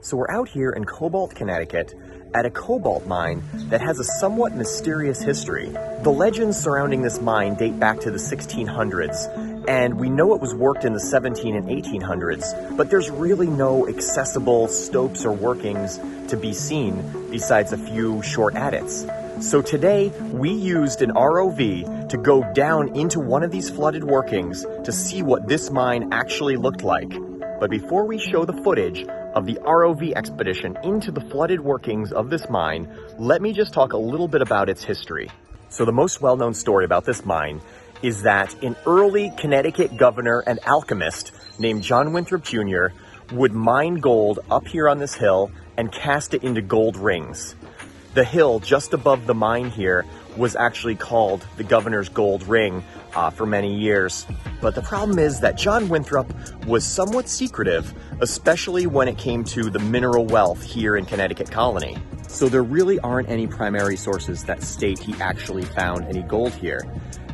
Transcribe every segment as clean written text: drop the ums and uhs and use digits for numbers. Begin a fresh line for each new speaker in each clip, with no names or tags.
So we're out here in Cobalt, Connecticut, at a cobalt mine that has a somewhat mysterious history. The legends surrounding this mine date back to the 1600s, and we know it was worked in the 17 and 1800s, but there's really no accessible stopes or workings to be seen besides a few short adits. So today, we used an ROV to go down into one of these flooded workings to see what this mine actually looked like. But before we show the footage of the ROV expedition into the flooded workings of this mine, let me just talk a little bit about its history. So the most well-known story about this mine is that an early Connecticut governor and alchemist named John Winthrop Jr. would mine gold up here on this hill and cast it into gold rings. The hill just above the mine here was actually called the Governor's Gold Ring for many years. But the problem is that John Winthrop was somewhat secretive, especially when it came to the mineral wealth here in Connecticut Colony. So there really aren't any primary sources that state he actually found any gold here.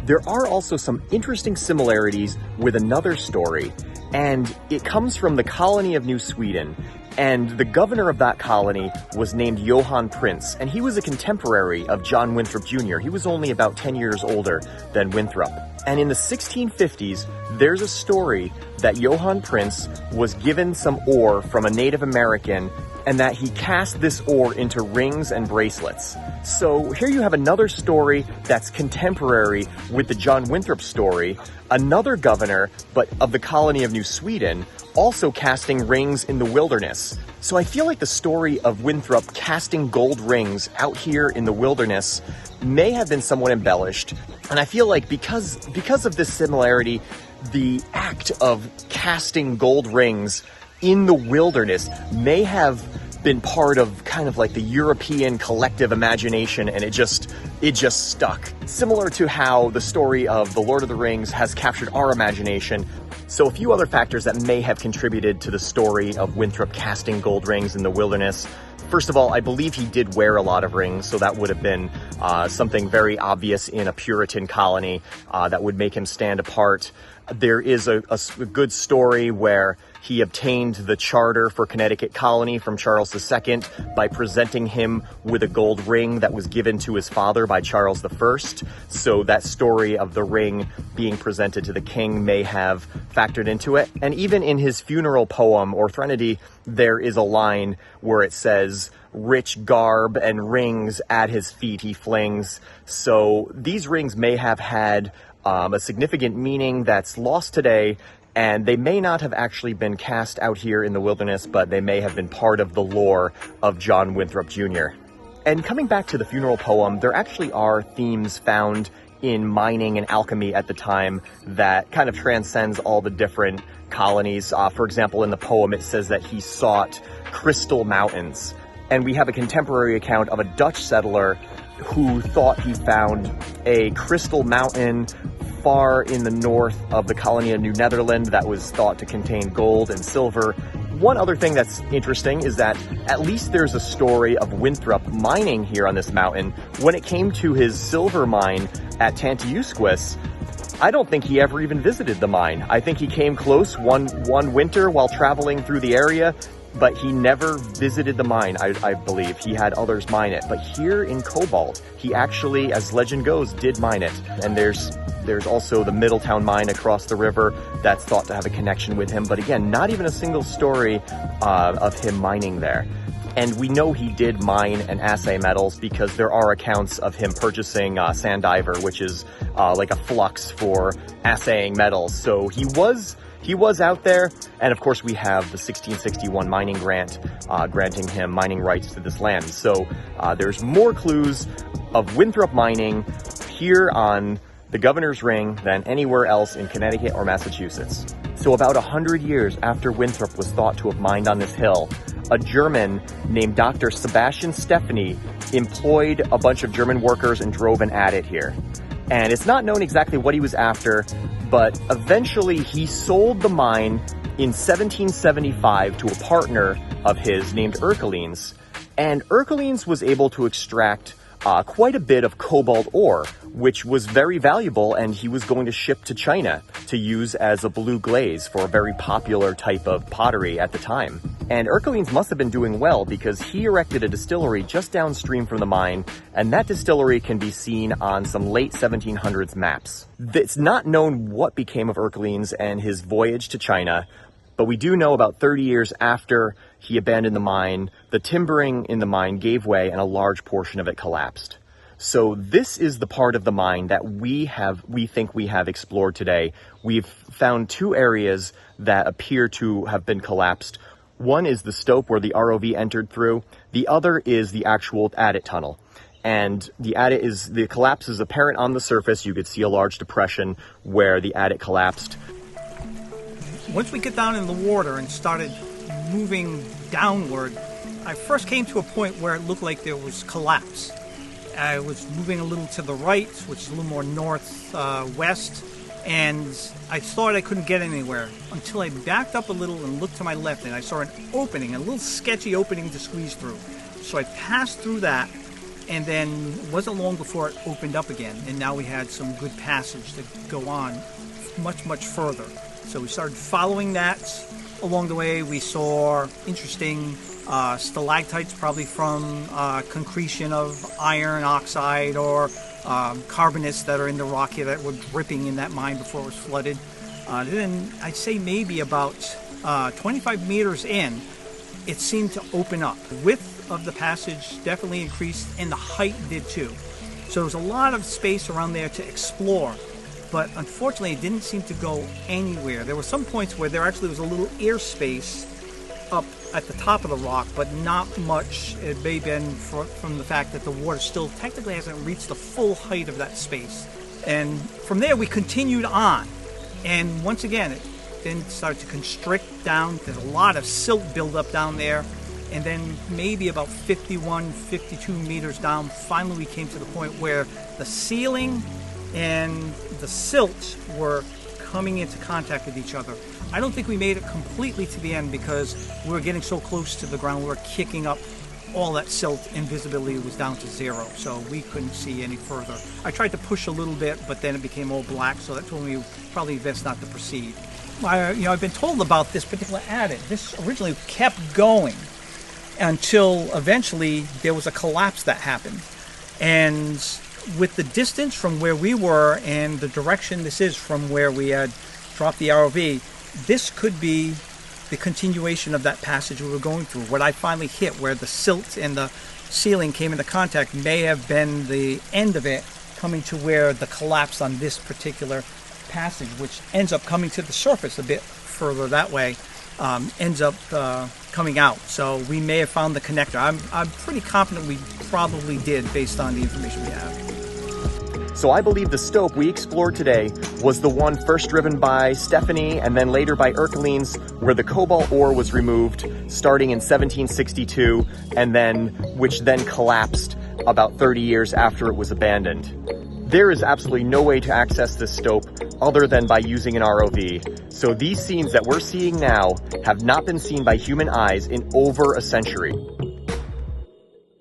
There are also some interesting similarities with another story, and it comes from the colony of New Sweden. And the governor of that colony was named Johann Prince, and he was a contemporary of John Winthrop Jr. He was only about 10 years older than Winthrop. And in the 1650s, there's a story that Johann Prince was given some ore from a Native American, and that he cast this ore into rings and bracelets. So here you have another story that's contemporary with the John Winthrop story, another governor, but of the colony of New Sweden, also casting rings in the wilderness. So I feel like the story of Winthrop casting gold rings out here in the wilderness may have been somewhat embellished. And I feel like because of this similarity, the act of casting gold rings in the wilderness may have been part of kind of like the European collective imagination, and it just stuck. Similar to how the story of The Lord of the Rings has captured our imagination. So a few other factors that may have contributed to the story of Winthrop casting gold rings in the wilderness. First of all, I believe he did wear a lot of rings, so that would have been something very obvious in a Puritan colony that would make him stand apart. There is a good story where he obtained the charter for Connecticut Colony from Charles II by presenting him with a gold ring that was given to his father by Charles I. So that story of the ring being presented to the king may have factored into it. And even in his funeral poem, or Threnody, there is a line where it says, "Rich garb and rings at his feet he flings." So these rings may have had a significant meaning that's lost today, and they may not have actually been cast out here in the wilderness, but they may have been part of the lore of John Winthrop Jr. And coming back to the funeral poem, there actually are themes found in mining and alchemy at the time that kind of transcends all the different colonies. For example, in the poem, it says that he sought crystal mountains. And we have a contemporary account of a Dutch settler who thought he found a crystal mountain far in the north of the colony of New Netherland that was thought to contain gold and silver. One other thing that's interesting is that at least there's a story of Winthrop mining here on this mountain. When it came to his silver mine at Tantiusquis, I don't think he ever even visited the mine. I think he came close one winter while traveling through the area, but he never visited the mine, I believe. He had others mine it. But here in Cobalt, he actually, as legend goes, did mine it. And there's also the Middletown mine across the river that's thought to have a connection with him. But again, not even a single story of him mining there. And we know he did mine and assay metals because there are accounts of him purchasing sandiver, which is like a flux for assaying metals. So he was out there, and of course we have the 1661 mining grant granting him mining rights to this land. So there's more clues of Winthrop mining here on the Governor's Ring than anywhere else in Connecticut or Massachusetts. So about 100 years after Winthrop was thought to have mined on this hill, a German named Dr. Sebastian Stephanie employed a bunch of German workers and drove an adit here. And it's not known exactly what he was after, but eventually he sold the mine in 1775 to a partner of his named Erkelines. And Erkelines was able to extract quite a bit of cobalt ore, which was very valuable, and he was going to ship to China to use as a blue glaze for a very popular type of pottery at the time. And Erckelines must have been doing well because he erected a distillery just downstream from the mine, and that distillery can be seen on some late 1700s maps. It's not known what became of Erckelines and his voyage to China, but we do know about 30 years after he abandoned the mine, the timbering in the mine gave way and a large portion of it collapsed. So this is the part of the mine that we think we have explored today. We've found two areas that appear to have been collapsed. One is the stope where the ROV entered through. The other is the actual adit tunnel. And the collapse is apparent on the surface. You could see a large depression where the adit collapsed.
Once we get down in the water and started moving downward, I first came to a point where it looked like there was collapse. I was moving a little to the right, which is a little more northwest, and I thought I couldn't get anywhere until I backed up a little and looked to my left, and I saw an opening, a little sketchy opening to squeeze through. So I passed through that, and then it wasn't long before it opened up again, and now we had some good passage to go on much, much further. So we started following that. Along the way, we saw interesting stalactites, probably from concretion of iron oxide or carbonates that are in the rock here that were dripping in that mine before it was flooded. Then I'd say maybe about 25 meters in, it seemed to open up. The width of the passage definitely increased, and the height did too. So there was a lot of space around there to explore. But unfortunately, it didn't seem to go anywhere. There were some points where there actually was a little airspace up at the top of the rock, but not much. It may have been from the fact that the water still technically hasn't reached the full height of that space. And from there, we continued on. And once again, it then started to constrict down. There's a lot of silt buildup down there. And then maybe about 51, 52 meters down, finally we came to the point where the ceiling and the silt were coming into contact with each other. I don't think we made it completely to the end because we were getting so close to the ground. We were kicking up all that silt, and visibility was down to zero, so we couldn't see any further. I tried to push a little bit, but then it became all black, so that told me probably best not to proceed. I've been told about this particular adit. This originally kept going until eventually there was a collapse that happened. And with the distance from where we were and the direction this is from where we had dropped the ROV, this could be the continuation of that passage we were going through. What I finally hit, where the silt and the ceiling came into contact, may have been the end of it, coming to where the collapse on this particular passage, which ends up coming to the surface a bit further that way, ends up coming out. So we may have found the connector. I'm pretty confident we probably did, based on the information we have.
So I believe the stope we explored today was the one first driven by Stephanie and then later by Erckelines, where the cobalt ore was removed starting in 1762, and which then collapsed about 30 years after it was abandoned. There is absolutely no way to access this stope other than by using an ROV. So these scenes that we're seeing now have not been seen by human eyes in over a century.